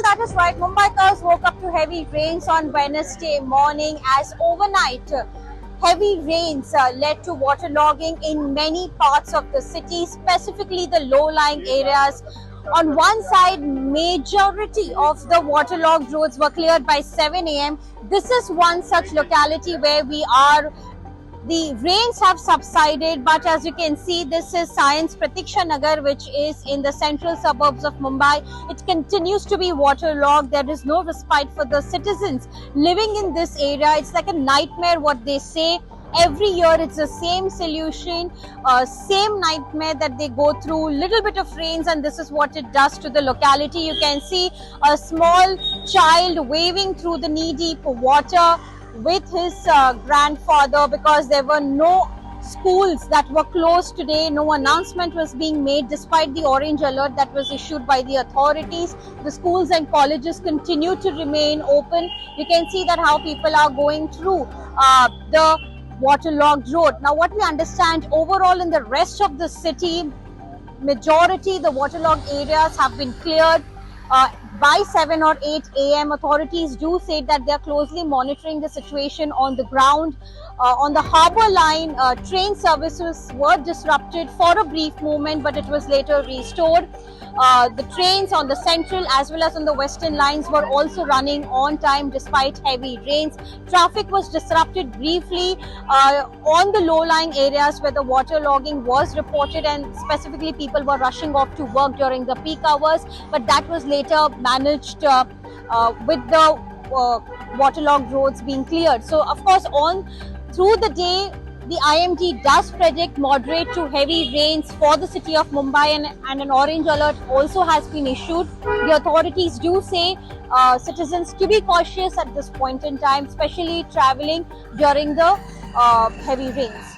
that is right. Mumbaikas woke up to heavy rains on Wednesday morning as overnight heavy rains led to waterlogging in many parts of the city, specifically the low-lying areas. On one side, majority of the waterlogged roads were cleared by 7 a.m. This is one such locality where we are. The rains have subsided, but as you can see, this is Science Pratiksha Nagar, which is in the central suburbs of Mumbai. It continues to be waterlogged. There is no respite for the citizens living in this area. It's like a nightmare, what they say. Every year it's the same solution, same nightmare that they go through. Little bit of rains and this is what it does to the locality. You can see a small child wading through the knee-deep water with his grandfather because there were no schools that were closed today. No announcement was being made despite the orange alert that was issued by the authorities. The schools and colleges continue to remain open. You can see that how people are going through the waterlogged road. Now what we understand overall in the rest of the city, majority the waterlogged areas have been cleared by 7 or 8 a.m. Authorities do say that they are closely monitoring the situation on the ground. On the harbour line, train services were disrupted for a brief moment, but it was later restored. The trains on the central as well as on the western lines were also running on time despite heavy rains. Traffic was disrupted briefly on the low-lying areas where the waterlogging was reported, and specifically people were rushing off to work during the peak hours, but that was later managed with the waterlogged roads being cleared. So of course through the day, the IMD does predict moderate to heavy rains for the city of Mumbai, and an orange alert also has been issued. The authorities do say citizens to be cautious at this point in time, especially traveling during the heavy rains.